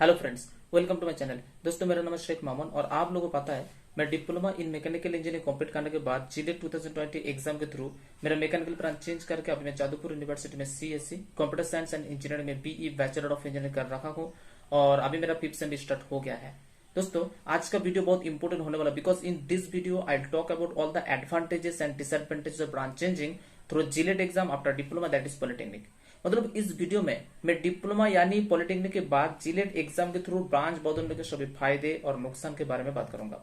Hello friends, welcome to my channel. दोस्तों, मेरा नाम है शेख मामून और आप लोगों को पता है मैं diploma in mechanical engineering complete करने के बाद जीलेट 2020 एग्जाम के थ्रू मेरा मैकेनिकल ब्रांच चेंज करके अभी मैं जादवपुर यूनिवर्सिटी में CSC computer science and engineering में बीई बैचलर ऑफ इंजीनियरिंग कर रहा हूँ और अभी मेरा 5th सेम स्टार्ट हो गया है। दोस्तों, आज का वीडियो बहुत इंपॉर्टेंट होने वाला because in this video I talk about all the advantages and disadvantages of branch changing through Gilead exam after diploma that is polytechnic. मतलब इस वीडियो में मैं डिप्लोमा यानी पॉलिटेक्निक के बाद जीलेट एग्जाम के थ्रू ब्रांच बदलने के सभी फायदे और नुकसान के बारे में बात करूंगा।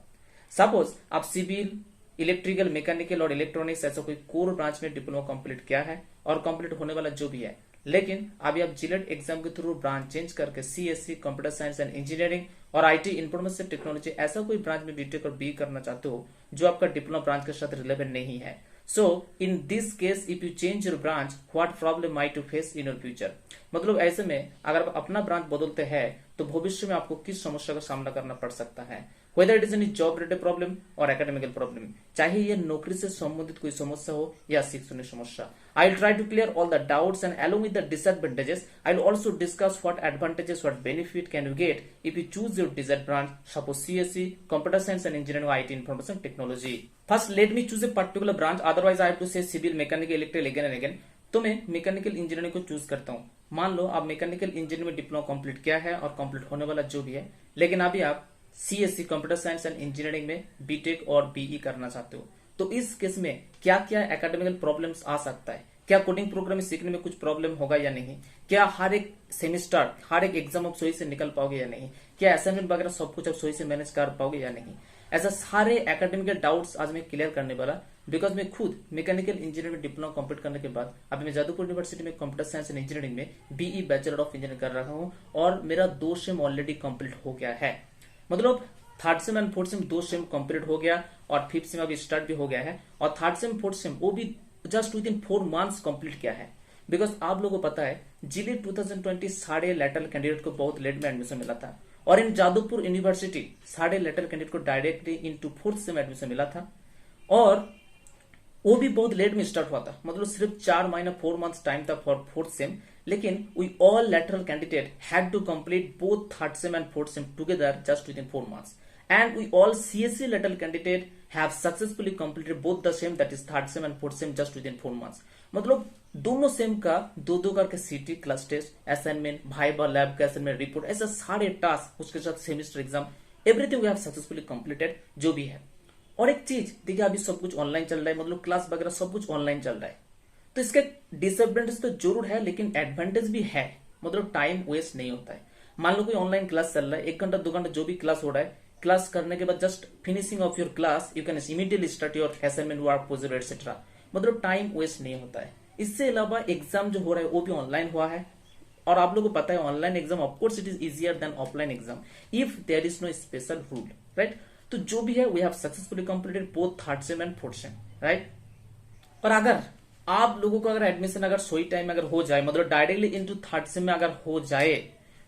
सपोज आप सिविल, इलेक्ट्रिकल, मैकेनिकल और इलेक्ट्रॉनिक्स ऐसा कोई कोर ब्रांच में डिप्लोमा कंप्लीट किया है और कंप्लीट होने वाला जो भी है, लेकिन अभी आप जीलेट एग्जाम के थ्रू ब्रांच चेंज करके CSC computer science and engineering और आईटी इंफॉर्मेशन टेक्नोलॉजी ऐसा कोई ब्रांच में बीटेक और बी करना चाहते हो जो आपका डिप्लोमा ब्रांच के साथ रिलेवेंट नहीं है। So in this case if you change your branch, what problem might you face in your future? मतलब ऐसे में अगर आप अपना ब्रांच बदलते हैं तो भविष्य में आपको किस समस्या का सामना करना पड़ सकता है, whether it is any job related problem or academical problem, चाहे ये नौकरी से संबंधित कोई समस्या हो या शैक्षणिक समस्या। I'll try to clear all the doubts and along with the disadvantages, I'll also discuss what advantages, what benefit can you get if you choose your desired branch, suppose CSE, Computer Science and Engineering or IT Information Technology. First, let me choose a particular branch, otherwise I have to say civil, mechanical, electrical again and again. तो मैं mechanical engineering को choose करता हूँ। मान लो आप mechanical engineering में diploma complete किया है और कंप्लीट होने वाला जो भी है, लेकिन अभी आप CSC computer science and engineering में बीटेक और बीई करना चाहते हो, तो इस केस में क्या क्या एकेडमिकल प्रॉब्लम्स आ सकता है? क्या कोडिंग प्रोग्रामिंग सीखने में कुछ प्रॉब्लम होगा या नहीं? क्या हर एक सेमिस्टर, हर एक एग्जाम आप सही से निकल पाओगे या नहीं? क्या असाइनमेंट वगैरह सब कुछ आप सही से मैनेज कर पाओगे या नहीं? ऐसा सारे एकेडमिकल डाउट्स आज मैं क्लियर करने वाला, बिकॉज मैं खुद मैकेनिकल इंजीनियरिंग में डिप्लोमा कंप्लीट करने के बाद अभी मैं जादवपुर यूनिवर्सिटी में कंप्यूटर साइंस एंड इंजीनियरिंग में बीई बैचलर ऑफ इंजीनियरिंग कर रहा हूँ और मेरा 2 सेम ऑलरेडी कंप्लीट हो गया है। मतलब 3rd sem and 4th same 2 same complete हो गया और 5th सेम अभी स्टार्ट भी हो गया है और 3rd सेम 4th सेम वो भी just within 4 months complete किया है। बिकॉज आप लोगों को पता है जीलेट 2020 साढ़े लेटरल कैंडिडेट को बहुत लेट में एडमिशन मिला था और इन जादवपुर यूनिवर्सिटी साढ़े लेटरल कैंडिडेट को directly into 4th same admission मिला था और वो भी बहुत लेट में स्टार्ट हुआ था। मतलब सिर्फ 4 महीना 4 मंथ्स टाइम था फॉर 4th सेम, लेकिन we all lateral candidate had to complete both 3rd sem and 4th sem together just within 4 months and we all CSE lateral candidate have successfully completed both the same, that is 3rd sem and 4th sem just within 4 months। मतलब दोनों same का दो करके CT, class test, assignment, viva, lab का assignment, report, ऐसा सारे task, उसके साथ semester exam, everything we have successfully completed जो भी है। और एक चीज देखिए, अभी सब कुछ ऑनलाइन चल रहा है, मतलब क्लास वगैरह सब कुछ ऑनलाइन चल रहा है, तो इसके डिसएडवांटेज तो जरूर है लेकिन एडवांटेज भी है। मतलब टाइम वेस्ट नहीं होता है। मान लो कोई ऑनलाइन क्लास चल रहा है, 1 घंटा 2 घंटा जो भी क्लास हो रहा है, क्लास करने के बाद just finishing of your class you can immediately start your assignment, work, project etcetera. मतलब टाइम वेस्ट नहीं होता है। इससे अलावा एग्जाम जो हो रहा है वो भी ऑनलाइन हुआ है और आप लोगों को पता है online exam of course it is easier than offline exam if there is no special rule, right. तो जो भी है we have successfully completed both 3rd sem and 4th sem, right. और अगर आप लोगों को अगर एडमिशन अगर सही टाइम अगर हो जाए, मतलब डायरेक्टली इनटू 3rd सेम में अगर हो जाए,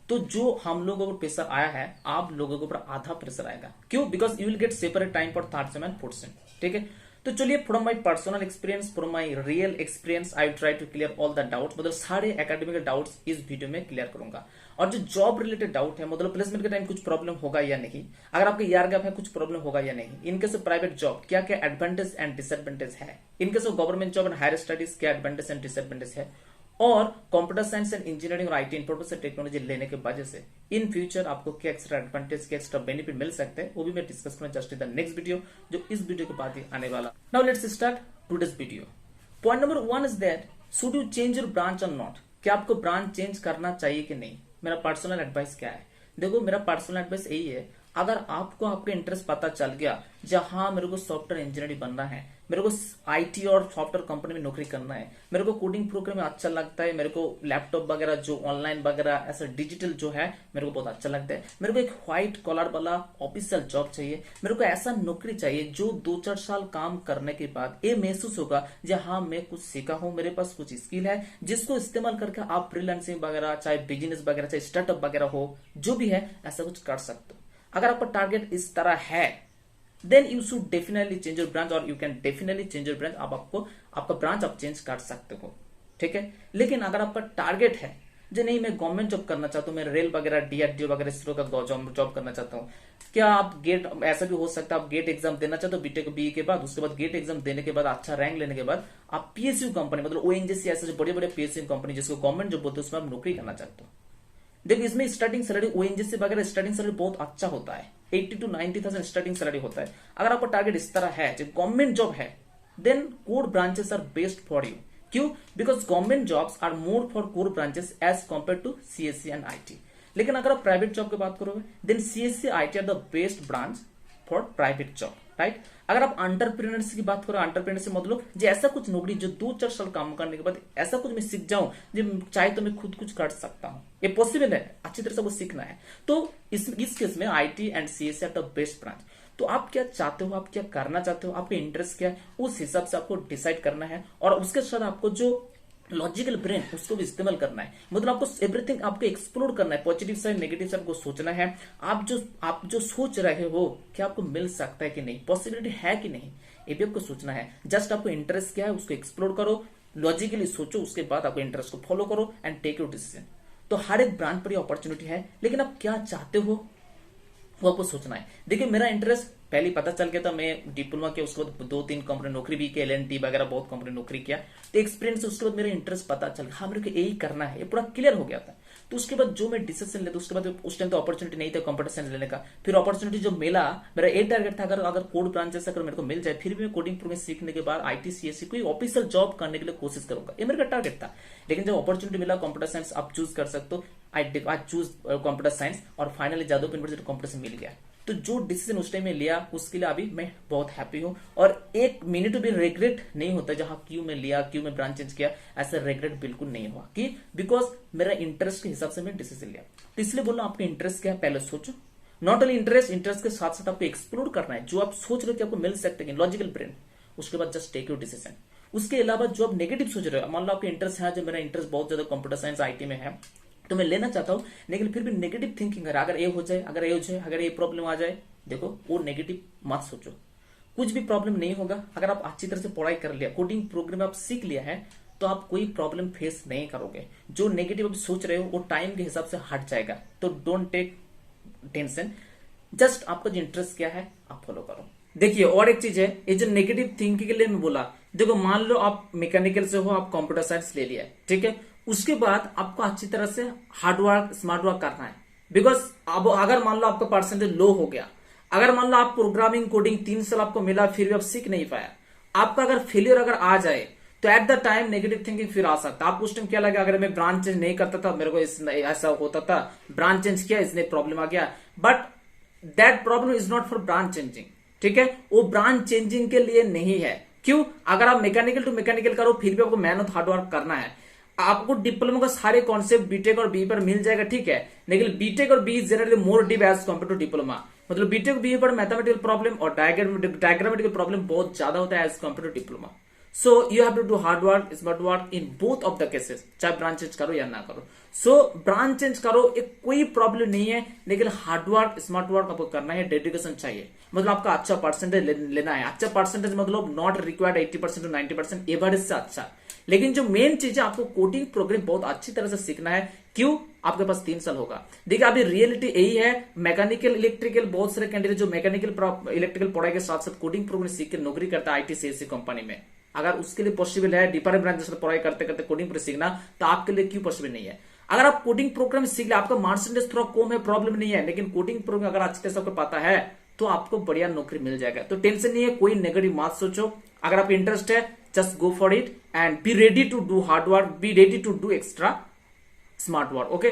तो जो हम लोगों को प्रेशर आया है आप लोगों के ऊपर आधा प्रेशर आएगा। क्यों? Because you will get separate time for 3rd sem and 4th sem, ठीक है। तो चलिए, from my personal experience, from my real experience, I try to clear all the doubts. मतलब सारे एकेडमिकल डाउट्स इस वीडियो में क्लियर करूंगा। और जो जॉब रिलेटेड डाउट है, मतलब प्लेसमेंट के टाइम कुछ प्रॉब्लम होगा या नहीं, अगर आपके ईयर गैप है कुछ प्रॉब्लम होगा या नहीं, इनकेस ऑफ प्राइवेट जॉब क्या क्या एडवांटेज एंड डिसएडवांटेज है, in case of government job and higher studies क्या एडवांटेज एंड डिसएडवांटेज है, और कंप्यूटर साइंस एंड इंजीनियरिंग और आईटी इंफॉर्मेशन टेक्नोलॉजी लेने के वजह से इन फ्यूचर आपको क्या एक्स्ट्रा एडवांटेज, क्या एक्स्ट्रा बेनिफिट मिल सकते हैं, वो भी मैं डिस्कस करूंगा just in the next video जो इस वीडियो के बाद ही आने वाला। Now let's start today's video. Point number 1 is that should you change your branch और नॉट? क्या आपको ब्रांच चेंज करना चाहिए कि नहीं? मेरा पर्सनल एडवाइस क्या है? देखो, मेरा पर्सनल एडवाइस यही है, अगर आपको आपके इंटरेस्ट पता चल गया जहां मेरे को सॉफ्टवेयर इंजीनियरिंग बनना है, मेरे को आईटी और सॉफ्टवेयर कंपनी में नौकरी करना है, मेरे को कोडिंग प्रोग्राम अच्छा लगता है, मेरे को लैपटॉप वगैरह जो ऑनलाइन वगैरह ऐसा डिजिटल जो है मेरे को बहुत अच्छा लगता है, मेरे को एक व्हाइट कॉलर वाला ऑफिशियल जॉब चाहिए, मेरे को ऐसा नौकरी चाहिए जो 2-4 साल काम करने के बाद ये महसूस होगा जहां मैं कुछ सीखा हूं, मेरे पास कुछ स्किल है जिसको इस्तेमाल करके आप फ्रीलांसिंग वगैरह, चाहे बिजनेस वगैरह, चाहे स्टार्टअप वगैरह हो, जो भी है ऐसा कुछ कर सकते हो। अगर आपका टारगेट इस तरह है then you should definitely change your branch और you can definitely change your branch. आप आपको आपका ब्रांच आप चेंज कर सकते हो, ठीक है। लेकिन अगर आपका टारगेट है जो नहीं मैं गवर्नमेंट जॉब करना चाहता हूँ, मैं रेल वगैरह डीआरडीओ वगैरह इसरो का जॉब करना चाहता हूँ, क्या आप गेट, ऐसा भी हो सकता है आप गेट एग्जाम देना चाहते हो बीटेक बी के बाद, उसके बाद गेट एग्जाम देने के बाद अच्छा रैंक लेने के बाद आप पीएसयू कंपनी मतलब ओएनजीसी ऐसे जो बड़े बड़े पीएसयू कंपनी जिसको गवर्नमेंट जॉब बोलते हैं उसमें आप नौकरी करना चाहते हो। देखिए इसमें स्टार्टिंग सैलरी ओएनजीसी वगैरह स्टार्टिंग सैलरी बहुत अच्छा होता है, 80 to 90,000 स्टार्टिंग सैलरी होता है। अगर आपका टारगेट इस तरह है जो गवर्नमेंट जॉब है, then core branches are best for you. क्यों? Because government jobs are more for core branches as compare to CSC and IT. लेकिन अगर आप प्राइवेट जॉब की बात करोगे then CSC IT are the best branch for private job, right. अगर आप entrepreneurship की बात करो, एंटरप्रेन्योरशिप मतलब जो ऐसा कुछ नौकरी जो 2-4 साल काम करने के बाद ऐसा कुछ मैं सीख जाऊं जो चाहे तो मैं खुद कुछ कर सकता हूं, ये पॉसिबल है, अच्छी तरह से वो सीखना है। तो इस केस में IT and CSC are the best branch. तो आप क्या चाहते हो, आप क्या करना चाहते हो, आपका इंटरेस्ट क्या है, उस हिसाब से आपको डिसाइड करना है और उसके साथ आपको जो लॉजिकल ब्रेन उसको भी इस्तेमाल करना है। मतलब आपको एवरीथिंग आपको एक्सप्लोर करना है, पॉजिटिव साइड नेगेटिव साइड को सोचना है। आप जो सोच रहे हो क्या आपको मिल सकता है कि नहीं, पॉसिबिलिटी है कि नहीं, ये भी आपको सोचना है। जस्ट आपको इंटरेस्ट क्या है उसको एक्सप्लोर करो, लॉजिकली सोचो, उसके बाद आपको इंटरेस्ट को फॉलो करो एंड टेक योर डिसीजन। तो हर एक ब्रांच पर अपॉर्चुनिटी है, लेकिन आप क्या चाहते हो वो आपको सोचना है। देखिए मेरा इंटरेस्ट पहले पता चल गया था, मैं डिप्लोमा किया, उसके बाद 2-3 कंपनी नौकरी भी की, एलएनटी वगैरह बहुत कंपनी नौकरी किया, तो एक्सपीरियंस उसके बाद मेरा इंटरेस्ट पता चल गया, हाँ मेरे को यही करना है, ये पूरा क्लियर हो गया था। तो उसके बाद जो मैं डिसीजन लेता उसके बाद उस टाइम तो अपॉर्चुनिटी नहीं था कंप्यूटर साइंस लेने का, फिर अपॉर्चुनिटी जो मिला, मेरा ये टारगेट था अगर कोड ब्रांचेस अगर मेरे को मिल जाए फिर भी मैं कोडिंग प्रोग्रामिंग सीखने के बाद आईटी सीएससी कोई ऑफिशियल जॉब करने के लिए कोशिश करूंगा, ये मेरा टारगेट था। लेकिन जब अपॉर्चुनिटी मिला कंप्यूटर साइंस आप चूज कर सकते हो, आई चूज कंप्यूटर साइंस और finally Jadav university computer science मिल गया। तो जो डिसीजन उस टाइम में लिया उसके लिए अभी मैं बहुत हैप्पी हूं और एक मिनट भी रिग्रेट नहीं होता जहां क्यों मैं लिया, क्यों मैं ब्रांच चेंज किया, ऐसा रिग्रेट बिल्कुल नहीं हुआ कि बिकॉज मेरा इंटरेस्ट के हिसाब से मैं डिसीजन लिया। तो इसलिए बोलना आपका इंटरेस्ट क्या है पहले सोचो, नॉट ओनली इंटरेस्ट के साथ साथ आपको एक्सप्लोर करना है जो आप सोच रहे हो कि आपको मिल सकते हैं, लॉजिकल ब्रेन, उसके बाद जस्ट टेक योर डिसीजन। उसके अलावा जो आप नेगेटिव सोच रहे हो, मान लो आपका इंटरेस्ट है, जो मेरा इंटरेस्ट बहुत ज्यादा कंप्यूटर साइंस आईटी में है तो मैं लेना चाहता हूं, लेकिन फिर भी नेगेटिव थिंकिंग है, अगर ये हो जाए, अगर ये हो जाए, अगर ये प्रॉब्लम आ जाए, देखो वो नेगेटिव मत सोचो, कुछ भी प्रॉब्लम नहीं होगा। अगर आप अच्छी तरह से पढ़ाई कर लिया, कोडिंग प्रोग्राम आप सीख लिया है तो आप कोई प्रॉब्लम फेस नहीं करोगे। जो नेगेटिव आप सोच रहे हो वो टाइम के हिसाब से हट जाएगा। तो डोंट टेक टेंशन, जस्ट आपका जो इंटरेस्ट क्या है आप फॉलो करो। देखिए और एक चीज है, ये जो नेगेटिव थिंकिंग के लिए मैं बोला, देखो मान लो आप मैकेनिकल से हो, आप कंप्यूटर साइंस ले लिया है, ठीक है, उसके बाद आपको अच्छी तरह से हार्ड वर्क स्मार्ट वर्क करना है। बिकॉज अब अगर मान लो आपका परसेंटेज लो हो गया, अगर मान लो आप प्रोग्रामिंग कोडिंग 3 साल आपको मिला फिर भी आप सीख नहीं पाया, आपका अगर फेलियर अगर आ जाए तो at the time negative thinking फिर आ सकता है। आप उस टाइम क्या लगा, अगर मैं ब्रांच चेंज नहीं करता था मेरे को ऐसा होता था, ब्रांच चेंज किया इसने प्रॉब्लम आ गया, but that problem is not for branch changing, ठीक है, वो ब्रांच चेंजिंग के लिए नहीं है। क्यों? अगर आप मैकेनिकल टू मैकेनिकल करो फिर भी आपको मेहनत हार्ड वर्क करना है। आपको डिप्लोमा का सारे कॉन्सेप्ट बीटेक और बी पर मिल जाएगा, ठीक है, लेकिन बीटेक और B generally more deep as compare to diploma. मतलब बीटेक बी पर मैथमेटिकल प्रॉब्लम और डायग्रामेटिकल प्रॉब्लम बहुत ज्यादा होता है as compare to diploma. So you have to do hard work smart work in both of the cases, चाहे branch change करो या ना करो। सो ब्रांच चेंज करो, एक कोई प्रॉब्लम नहीं है, लेकिन हार्ड वर्क स्मार्ट वर्क आपको करना है, डेडिकेशन चाहिए। मतलब आपका अच्छा परसेंटेज लेना है, अच्छा परसेंटेज मतलब नॉट रिक्वायर्ड 80% टू 90%, एवरेज से अच्छा। लेकिन जो मेन चीज है आपको कोडिंग प्रोग्राम बहुत अच्छी तरह से सीखना है। क्यों? आपके पास 3 साल होगा। देखिए अभी रियलिटी यही है, मैकेनिकल इलेक्ट्रिकल बहुत सारे कैंडिडेट जो मैकेनिकल इलेक्ट्रिकल पढ़ाई के साथ साथ कोडिंग प्रोग्राम सीख के नौकरी करता है आईटी सीएससी कंपनी में। अगर उसके लिए पॉसिबल है डिफरेंट ब्रांच पढ़ाई करते करते कोडिंग प्रोग्राम सीखना, तो आपके लिए क्यों पॉसिबल नहीं है? अगर आप कोडिंग प्रोग्राम सीख ले, आपका मार्क्सेंटेज थोड़ा कम है, प्रॉब्लम नहीं है, लेकिन कोडिंग प्रोग्राम अगर अच्छे से आपको पता है तो आपको बढ़िया नौकरी मिल जाएगा। तो टेंशन नहीं है, कोई नेगेटिव मत सोचो। अगर आप इंटरेस्ट है just go for it and be ready to do hard work, be ready to do extra smart work, okay.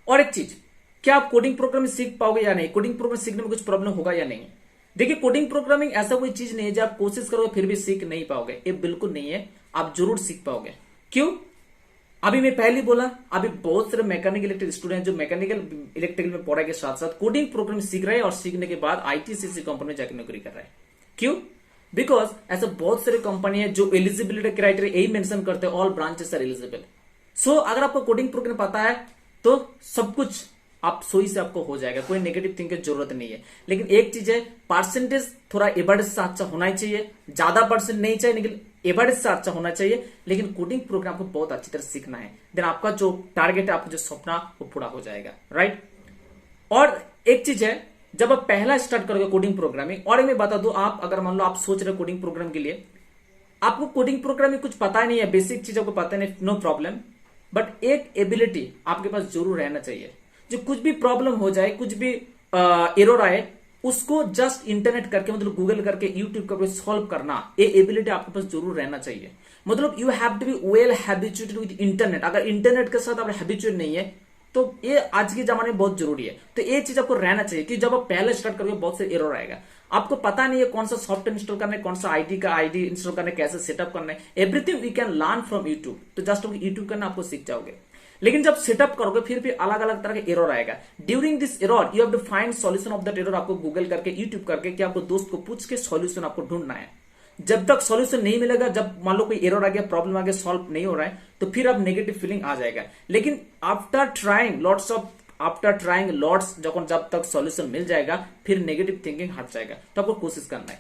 और एक चीज, क्या आप कोडिंग प्रोग्रामिंग सीख पाओगे या नहीं? कोडिंग प्रोग्रामिंग सीखने में कुछ प्रॉब्लम होगा या नहीं? देखिए कोडिंग प्रोग्रामिंग ऐसा कोई चीज नहीं है जो आप कोशिश करोगे फिर भी सीख नहीं पाओगे, ये बिल्कुल नहीं है, आप जरूर सीख पाओगे। क्यों? अभी मैं पहले बोला, अभी बहुत सारे मैकेनिकल इलेक्ट्रिकल स्टूडेंट जो मैकेनिकल इलेक्ट्रिकल में पढ़ाई के साथ साथ कोडिंग प्रोग्रामिंग सीख रहे हैं और सीखने के बाद आईटीसीसी कंपनी में जाकर नौकरी कर रहे हैं। क्यों? बिकॉज ऐसा बहुत सारे कंपनी है जो एलिजिबिलिटी क्राइटेरिया यही मेंशन करते हैं, ऑल ब्रांचेस आर एलिजिबल। सो अगर आपको कोडिंग प्रोग्राम पता है तो सब कुछ आप सोई से आपको हो जाएगा, कोई नेगेटिव थिंक की जरूरत नहीं है। लेकिन एक चीज है, परसेंटेज थोड़ा एवरेज से अच्छा होना ही चाहिए, ज्यादा परसेंट नहीं चाहिए लेकिन एवरेज से अच्छा होना चाहिए, लेकिन कोडिंग प्रोग्राम को बहुत अच्छी तरह सीखना है, देन आपका जो टारगेट है, आपका जो सपना वो पूरा हो जाएगा, राइट। और एक चीज है, जब आप पहला स्टार्ट करोगे कोडिंग प्रोग्रामिंग, और मैं बता दूं, आप अगर मान लो आप सोच रहे हो कोडिंग प्रोग्राम के लिए, आपको कोडिंग प्रोग्रामिंग कुछ पता नहीं है, बेसिक चीजों को पता नहीं, नो प्रॉब्लम, बट एक एबिलिटी आपके पास जरूर रहना चाहिए। जो कुछ भी प्रॉब्लम हो जाए, कुछ भी एरर आए, उसको जस्ट इंटरनेट करके, मतलब गूगल करके, यूट्यूब करके सॉल्व करना, ये एबिलिटी आपके पास जरूर रहना चाहिए। मतलब you have to be well habituated with internet. अगर इंटरनेट के साथ आप हैबिचुएट नहीं है, तो ये आज के जमाने में बहुत जरूरी है। तो ये चीज आपको रहना चाहिए कि जब आप पहले स्टार्ट करोगे बहुत से एरर आएगा, आपको पता नहीं है कौन सा सॉफ्टवेयर इंस्टॉल करना है, कौन सा आईडी इंस्टॉल करना है, कैसे सेटअप करना है, everything we can learn from YouTube. तो जस्ट यूट्यूब करना आपको सीख जाओगे। लेकिन जब सेटअप करोगे फिर भी अलग अलग तरह के एरर आएगा। During this error you have to find solution of that error. आपको गूगल करके, यूट्यूब करके, कि आपको दोस्त को पूछ के सॉल्यूशन आपको ढूंढना है। जब तक सॉल्यूशन नहीं मिलेगा, जब मान लो कोई एरर आ गया, प्रॉब्लम आ गया, सॉल्व नहीं हो रहा है, तो फिर अब नेगेटिव फीलिंग आ जाएगा। लेकिन आफ्टर ट्राइंग लॉट्स जब तक सॉल्यूशन मिल जाएगा, फिर नेगेटिव थिंकिंग हट जाएगा। तो आपको कोशिश करना है।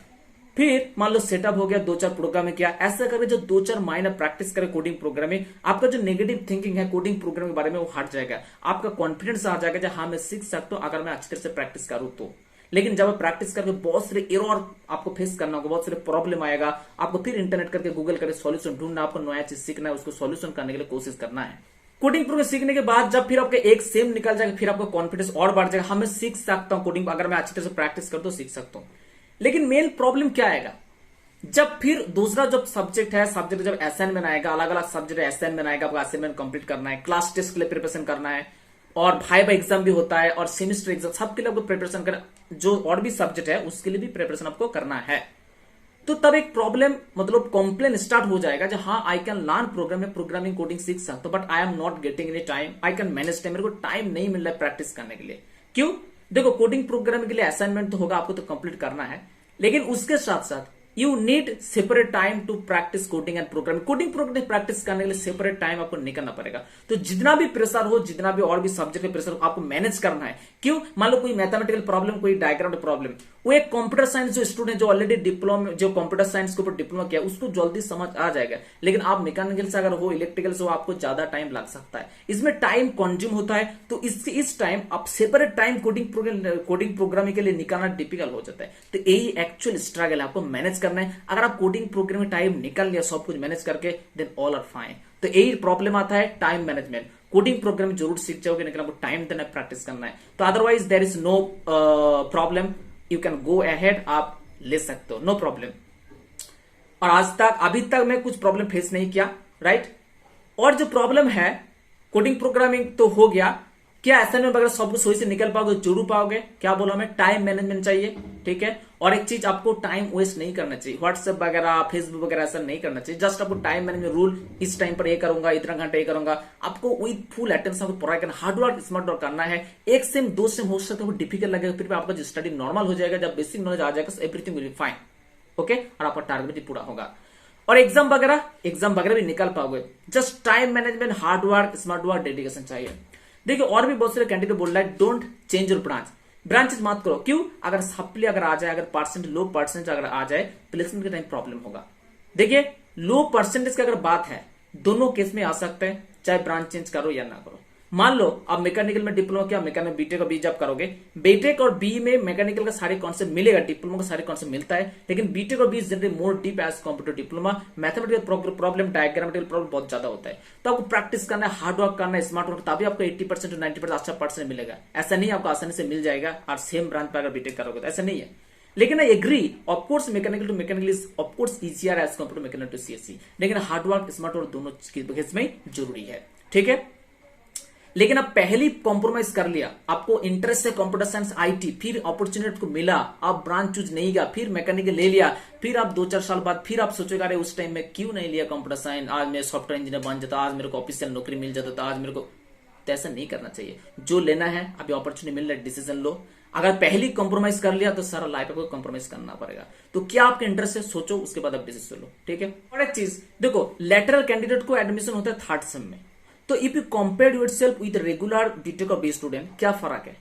फिर मान लो सेटअप हो गया, 2-4 प्रोग्रामिंग किया, ऐसा करके जो 2-4 महीना प्रैक्टिस करे कोडिंग प्रोग्रामिंग, आपका जो नेगेटिव थिंकिंग है कोडिंग प्रोग्रामिंग के बारे में वो हट जाएगा। आपका कॉन्फिडेंस आ जाएगा, हाँ मैं सीख सकता हूं अगर मैं अच्छी तरह से प्रैक्टिस करूं तो। लेकिन जब आप प्रैक्टिस करके बहुत सारे एरर आपको फेस करना होगा, बहुत सारे प्रॉब्लम आएगा, आपको फिर इंटरनेट करके, गूगल करके सॉल्यूशन ढूंढना, आपको नया चीज सीखना है, उसको सॉल्यूशन करने के लिए कोशिश करना है। कोडिंग प्रोग्राम सीखने के बाद जब फिर आपका एक सेम निकल जाएगा, फिर आपका कॉन्फिडेंस और बढ़ जाएगा, हाँ मैं सीख सकता हूं कोडिंग, अगर मैं अच्छी तरह से प्रैक्टिस कर तो सीख सकता हूं। लेकिन मेन प्रॉब्लम क्या आएगा, जब फिर दूसरा जब सब्जेक्ट जब असाइनमेंट आएगा, अलग अलग सब्जेक्ट असाइनमेंट आएगा, आपको असाइनमेंट कंप्लीट करना है, क्लास टेस्ट के लिए प्रिपरेशन करना है, और वाइवा एग्जाम भी होता है, और सेमेस्टर एग्जाम, सबके लिए आपको प्रिपरेशन करना, जो और भी सब्जेक्ट है उसके लिए भी प्रिपरेशन आपको करना है। तो तब एक प्रॉब्लम, मतलब कंप्लेन स्टार्ट हो जाएगा, जो हाँ I can learn programming coding सीख सकता हूं, but I am not getting any time, I can manage time, मेरे को टाइम नहीं मिल रहा है प्रैक्टिस करने के लिए। क्यों? देखो, कोडिंग प्रोग्रामिंग के लिए असाइनमेंट तो होगा, आपको तो कंप्लीट करना है, लेकिन उसके साथ साथ you need separate time to practise coding and programming. Coding programming practice करने के लिए सेपरेट टाइम आपको निकलना पड़ेगा। तो जितना भी प्रेशर हो, जितना भी और भी सब्जेक्ट में प्रेशर हो, आपको मैनेज करना है। क्यों? मान लो कोई मैथमेटिकल प्रॉब्लम, कोई डायग्राम प्रॉब्लम, वो एक कंप्यूटर साइंस जो स्टूडेंट जो ऑलरेडी डिप्लोमा, जो कंप्यूटर साइंस के ऊपर डिप्लोमा किया, उसको जल्दी समझ आ जाएगा। लेकिन आप मैकेनिकल से अगर हो, इलेक्ट्रिकल से हो, आपको ज्यादा टाइम लग सकता है, इसमें टाइम कंज्यूम होता है। तो इस टाइम आप सेपरेट टाइम कोडिंग प्रोग्रामिंग के लिए निकालना डिफिकल्ट हो जाता है। तो यही एक्चुअल स्ट्रगल है, आपको मैनेज करना है। अगर आप कोडिंग प्रोग्रामिंग टाइम निकाल लिया सब कुछ मैनेज करके, देन ऑल आर फाइन। तो यही प्रॉब्लम आता है, टाइम मैनेजमेंट। कोडिंग प्रोग्रामिंग जरूर सीख जाओगे, लेकिन आपको टाइम देना है, प्रैक्टिस करना है। तो otherwise there is no problem, you can go ahead, आप ले सकते हो, नो प्रॉब्लम। और अभी तक मैं कुछ प्रॉब्लम फेस नहीं किया, राइट। और जो प्रॉब्लम है, कोडिंग प्रोग्रामिंग तो हो गया, क्या असाइनमेंट वगैरह सब कुछ सही से निकल पाओगे? जरूर पाओगे। क्या बोला मैं? टाइम मैनेजमेंट चाहिए, ठीक है। और एक चीज, आपको टाइम वेस्ट नहीं करना चाहिए, व्हाट्सएप वगैरह, फेसबुक वगैरह ऐसा नहीं करना चाहिए। जस्ट आपको टाइम मैनेजमेंट रूल, इस टाइम पर ये करूंगा, इतना घंटा ये करूंगा, आपको विद फुल अटेंशन आपको पढ़ाई करना, हार्ड वर्क, स्मार्ट वर्क करना है। एक सेम 2 सेम हो सकता है वो डिफिकल्ट लगेगा, फिर भी आपका जो स्टडी नॉर्मल हो जाएगा, जब बेसिक नॉलेज आ जाएगा, everything will be fine, okay. और आपका टारगेट भी पूरा होगा, और एग्जाम वगैरह भी निकाल पाओगे। Just time management, hard work, smart work, dedication चाहिए। देखिए, और भी बहुत सारे कैंडिडेट बोल रहा है, डोंट चेंज योर ब्रांचेस मत करो। क्यों? अगर सप्ली अगर आ जाए, अगर लो परसेंटेज अगर आ जाए, प्लेसमेंट के टाइम प्रॉब्लम होगा। देखिए, लो परसेंटेज की अगर बात है, दोनों केस में आ सकते हैं, चाहे ब्रांच चेंज करो या ना करो। मान लो आप मैकेनिकल में डिप्लोमा किया, मैकेनिकल बीटेक और बी जब करोगे, बीटेक और बी में मैकेनिकल का सारे कॉन्सेप्ट मिलेगा, डिप्लोमा का सारे कॉन्सेप्ट मिलता है, लेकिन बीटेक और B is generally more deep as compare to diploma. Mathematical problem, diagrammatical problem बहुत ज्यादा होता है। तो आपको प्रैक्टिस करना है, हार्ड वर्क करना है, स्मार्ट वर्क, तभी आपको 80% to 90% अच्छा परसेंट मिलेगा। ऐसा नहीं आपको आसानी से मिल जाएगा, और सेम ब्रांच पर अगर बीटेक करोगे तो ऐसा नहीं है। लेकिन I agree, of course mechanical to mechanical is of course easier as compare to mechanical to CSC, लेकिन हार्ड वर्क, स्मार्ट वर्क दोनों केस में जरूरी है, ठीक है। लेकिन अब पहली कॉम्प्रोमाइज कर लिया, आपको इंटरेस्ट है कंप्यूटर साइंस आईटी, फिर अपॉर्चुनिटी को मिला, आप ब्रांच चूज नहीं किया, फिर मैकेनिकल ले लिया, फिर आप 2-4 साल बाद फिर आप सोचेगा, अरे उस टाइम में क्यों नहीं लिया कंप्यूटर साइंस, आज मैं सॉफ्टवेयर इंजीनियर बन जाता, आज मेरे को ऑफिशियल नौकरी मिल जाता था, आज मेरे को। तो ऐसा नहीं करना चाहिए। जो लेना है, अभी अपॉर्चुनिटी मिल रहा है, डिसीजन लो। अगर पहली कॉम्प्रोमाइज कर लिया तो सारा लाइफ आपको कॉम्प्रोमाइज करना पड़ेगा। तो क्या आपके इंटरेस्ट है, सोचो, उसके बाद आप डिसीजन लो, ठीक है। और एक चीज देखो, लेटरल कैंडिडेट को एडमिशन होता है 3rd सेम में। तो if you compare yourself with regular BTech और बी स्टूडेंट, क्या फर्क है?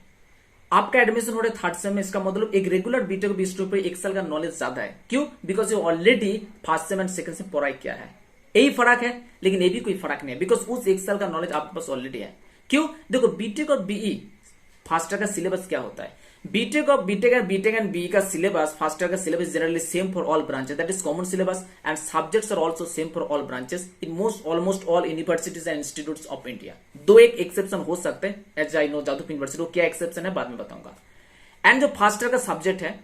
आपका एडमिशन हो रहा है थर्ड सेम में, इसका मतलब एक रेगुलर बीटेक बी स्टूडेंट पर 1 साल का नॉलेज ज्यादा है। क्यों? बिकॉज ये already first sem and second same पढ़ाई किया है। यही फर्क है, लेकिन ये भी कोई फर्क नहीं है, बिकॉज उस 1 साल का नॉलेज आपके पास ऑलरेडी है। क्यों? देखो बीटेक और बीई फास्ट ईयर का सिलेबस क्या होता है। बीटेक एंड बीई का सिलेबस, फर्स्ट ईयर का syllabus generally same for all branches, that is common syllabus, and subjects are also same for all branches in almost all universities and institutes of India. दो एक exception हो सकते हैं, as I know Jadav university, क्या exception है बाद में बताऊंगा। एंड जो फर्स्ट ईयर का सब्जेक्ट है,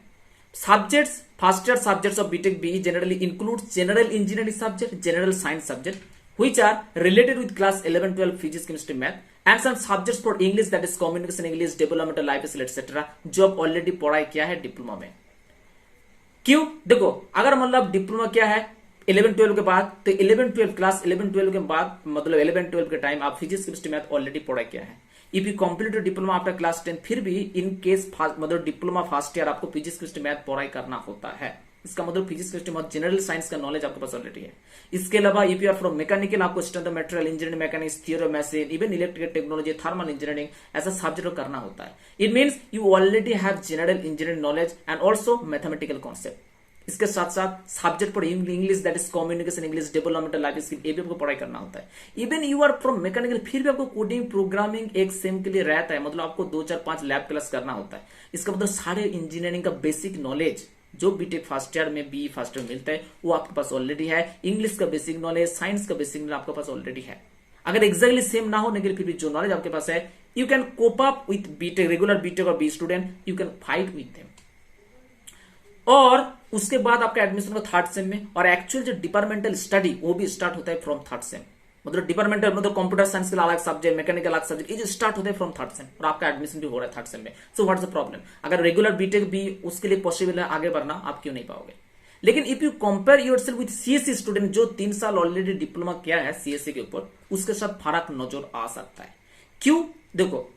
subjects first year subjects of B Tech BE generally include general engineering subject, general science subject which are related with class 11 12 physics chemistry math and some subjects for English, that is communication English, developmental life skill etc. जो आप already पढ़ाई किया है diploma में। क्यों? देखो अगर मतलब डिप्लोमा क्या है 11 12 के बाद, तो 11 12 क्लास 11 12 के बाद मतलब 11 12 के टाइम आप फिजिक्स केमिस्ट्री मैथ ऑलरेडी पढ़ाई किया है। If you complete diploma after class 10, फिर भी इन केस मतलब डिप्लोमा फर्स्ट ईयर आपको फिजिक्स केमिस्ट्री मैथ पढ़ाई करना होता है। इसका मतलब फिजिक्स केमिस्ट्री में जनरल साइंस का नॉलेज आपके पास ऑलरेडी है। इसके अलावा if you are from mechanical, आपको standard material engineering, mechanics, theory, machine, even electrical technology, thermal engineering, ऐसा सब्जेक्ट करना होता है। It means you already have general engineering knowledge and also mathematical concept. इसके साथ साथ सब्जेक्ट पर English, that is communication English, developmental life skill, ये भी आपको पढ़ाई करना होता है। Even you are from mechanical, फिर भी आपको कोडिंग प्रोग्रामिंग एक सेम के लिए रहता है, मतलब आपको 2 4 5 लैब क्लास करना होता है। इसका मतलब सारे इंजीनियरिंग का बेसिक नॉलेज जो बीटेक फर्स्ट ईयर में, बी फर्स्ट ईयर में मिलता है, वो आपके पास ऑलरेडी है। इंग्लिश का बेसिक नॉलेज, साइंस का बेसिक नॉलेज आपके पास ऑलरेडी है। अगर एक्जैक्टली सेम ना हो, लेकिन फिर भी जो नॉलेज आपके पास है, you can cope up with BTech, regular BTech और B student, you can fight with them. और उसके बाद आपका एडमिशन होगा थर्ड सेम में, और एक्चुअल जो डिपार्टमेंटल स्टडी वो भी स्टार्ट होता है फ्रॉम थर्ड सेम। मतलब डिपार्टमेंटल मतलब कंप्यूटर साइंस के अलग सब्जेक्ट, मैकेनिकल अलग सब्जेक्ट, ये जो स्टार्ट होता है फ्रॉम थर्ड सेम, और आपका एडमिशन भी हो रहा है थर्ड सेम में। So what's the problem? अगर रेगुलर बीटेक भी उसके लिए पॉसिबल है आगे बढ़ना, आप क्यों नहीं पाओगे? लेकिन if you compare yourself with CSC student जो 3 साल ऑलरेडी डिप्लोमा किया है सीएससी के ऊपर, उसके साथ फर्क नजर आ सकता है। क्यों? देखो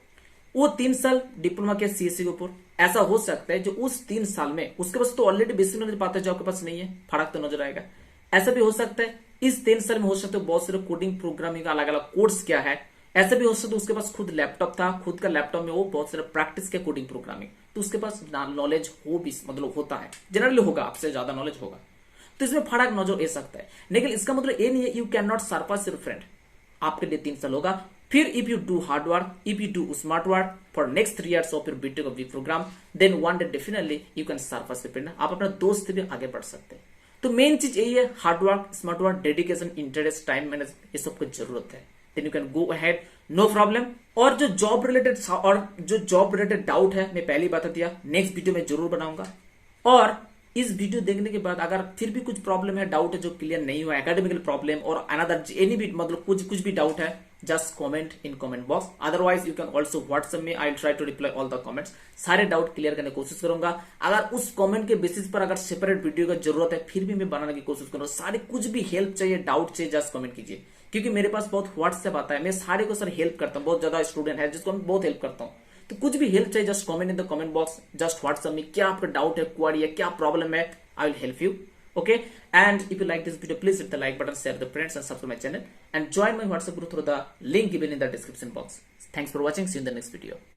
वो 3 साल डिप्लोमा किया सीएससी के ऊपर, ऐसा हो सकता है जो उस 3 साल में उसके पास तो ऑलरेडी बेसिक नॉलेज पाता है जो आपके पास नहीं है, फर्क तो नजर आएगा। ऐसा भी हो सकता है इस 3 साल में हो सकता है बहुत सारे कोडिंग प्रोग्रामिंग का अलग अलग कोर्स क्या है, ऐसा भी हो सकता है उसके पास खुद लैपटॉप था, खुद का लैपटॉप में वो बहुत सारे प्रैक्टिस किया कोडिंग प्रोग्रामिंग, तो उसके पास नॉलेज हो भी मतलब होता है, जनरली होगा, आपसे ज्यादा नॉलेज होगा, तो इसमें फर्क नजर आ सकता है। लेकिन इसका मतलब ये नहीं है you can not surpass your friend. आपके लिए 3 साल होगा, फिर if you do hard work, if you do smart work for next 3 years of your BTech और B program, then one day definitely you can surpass your friend. आप अपना दोस्त से भी आगे बढ़ सकते हैं। तो मेन चीज यही है, hard work, smart work, dedication, interest, time manage, ये सब की जरूरत है, then you can go ahead, no problem. और जो जॉब रिलेटेड डाउट है, मैं पहले ही बता दिया, नेक्स्ट वीडियो में जरूर बनाऊंगा। और इस वीडियो देखने के बाद अगर फिर भी कुछ प्रॉब्लम है, डाउट है जो क्लियर नहीं हुआ, एकेडमिकल प्रॉब्लम और अनदर एनी भी मतलब कुछ भी डाउट है, just comment in comment box. Otherwise you can also WhatsApp में, I will try to reply all the comments. सारे डाउट क्लियर करने की कोशिश करूंगा। अगर उस कमेंट के बेसिस पर अगर सेपरेट वीडियो का जरूरत है, फिर भी मैं बनाने की कोशिश करूंगा। सारे कुछ भी हेल्प चाहिए, डाउट चाहिए, जस्ट कमेंट कीजिए, क्योंकि मेरे पास बहुत व्हाट्सएप आता है, मैं सारे को सर हेल्प करता हूँ। बहुत ज्यादा स्टूडेंट है जिसको मैं बहुत हेल्प करता हूँ, तो कुछ भी हेल्प चाहिए just comment in the comment box, just WhatsApp में क्या आपका डाउट है, क्वेरी है, क्या प्रॉब्लम है, I will help you. Okay, and if you like this video, please hit the like button, share with the friends, and subscribe my channel, and join my WhatsApp group through the link given in the description box. Thanks for watching. See you in the next video.